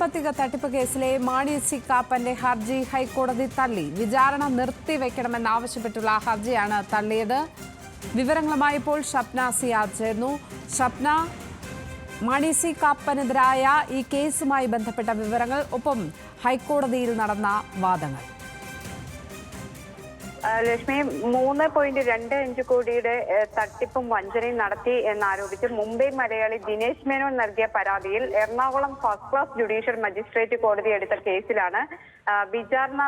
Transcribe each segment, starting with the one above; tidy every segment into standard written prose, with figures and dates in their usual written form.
സാമ്പത്തിക തട്ടിപ്പ് കേസിലെ മാണി സി കാപ്പന്റെ ഹർജി ഹൈക്കോടതി തള്ളി. വിചാരണ നിർത്തിവെക്കണമെന്നാവശ്യപ്പെട്ടുള്ള ഹർജിയാണ് തള്ളിയത്. വിവരങ്ങളുമായി ഇപ്പോൾ ഷപ്ന സിയാദ് ചേർന്നു. ഷപ്ന, മാണി സി കാപ്പനെതിരായ ഈ കേസുമായി ബന്ധപ്പെട്ട വിവരങ്ങൾ, ഒപ്പം ഹൈക്കോടതിയിൽ നടന്ന വാദങ്ങൾ. ലക്ഷ്മി, 3.25 കോടിയുടെ തട്ടിപ്പും വഞ്ചനയും നടത്തി എന്നാരോപിച്ച് മുംബൈ മലയാളി ദിനേശ് മേനോൻ നൽകിയ പരാതിയിൽ Ernakulam first class judicial magistrate കോടതി എടുത്ത കേസിലാണ് വിചാരണ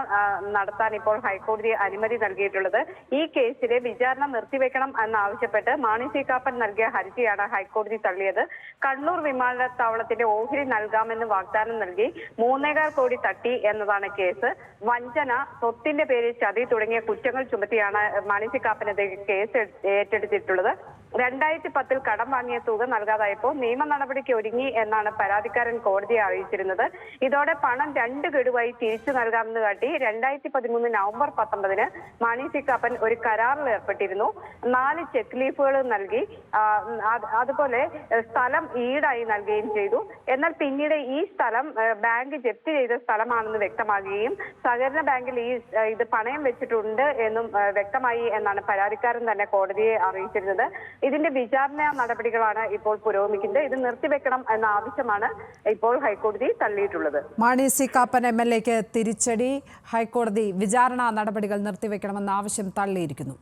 നടത്താൻ ഇപ്പോൾ ഹൈക്കോടതി അനുമതി നൽകിയിട്ടുള്ളത്. ഈ കേസിലെ വിചാരണ നിർത്തിവെക്കണം എന്നാവശ്യപ്പെട്ട് മാണി സി കാപ്പൻ നൽകിയ ഹർജിയാണ് ഹൈക്കോടതി തള്ളിയത്. കണ്ണൂർ വിമാനത്താവളത്തിന്റെ ഓഹരി നൽകാമെന്ന് വാഗ്ദാനം നൽകി 3.25 കോടി തട്ടി എന്നതാണ് കേസ്. വഞ്ചന, സ്വത്തിന്റെ പേരിൽ ചതി തുടങ്ങിയ കുറ്റങ്ങൾ ചുമത്തിയാണ് മാണി സി കാപ്പനെതിരെ കേസ് ഏറ്റെടുത്തിട്ടുള്ളത്. 2010 കടം വാങ്ങിയ തുക നൽകാതായപ്പോൾ നിയമ നടപടിക്ക് ഒരുങ്ങി എന്നാണ് പരാതിക്കാരൻ കോടതിയെ അറിയിച്ചിരുന്നത്. ഇതോടെ പണം 2 ഗഡുവായി തിരിച്ചു നൽകാമെന്ന് കാട്ടി 2013 നവംബർ 19 മാണി സി കാപ്പൻ ഒരു കരാറിൽ ഏർപ്പെട്ടിരുന്നു. 4 ചെക്ക് ലീഫുകൾ നൽകി, അതുപോലെ സ്ഥലം ഈടായി നൽകുകയും ചെയ്തു. എന്നാൽ പിന്നീട് ഈ സ്ഥലം ബാങ്ക് ജപ്തി ചെയ്ത സ്ഥലമാണെന്ന് വ്യക്തമാകുകയും സഹകരണ ബാങ്കിൽ ഇത് പണയം വെച്ചിട്ടുണ്ട് എന്നും വ്യക്തമായി എന്നാണ് പരാതിക്കാരൻ തന്നെ കോടതിയെ അറിയിച്ചിരുന്നത്. ഇതിന്റെ വിചാരണ നടപടികളാണ് ഇപ്പോൾ പുരോഗമിക്കുന്നത്. ഇത് നിർത്തിവെക്കണം എന്ന ആവശ്യമാണ് ഇപ്പോൾ ഹൈക്കോടതി തള്ളിയിട്ടുള്ളത്. മാണി സി കാപ്പൻ MLA ക്ക് തിരിച്ചടി. ഹൈക്കോടതി വിചാരണ നടപടികൾ നിർത്തിവെക്കണമെന്ന ആവശ്യം തള്ളിയിരിക്കുന്നു.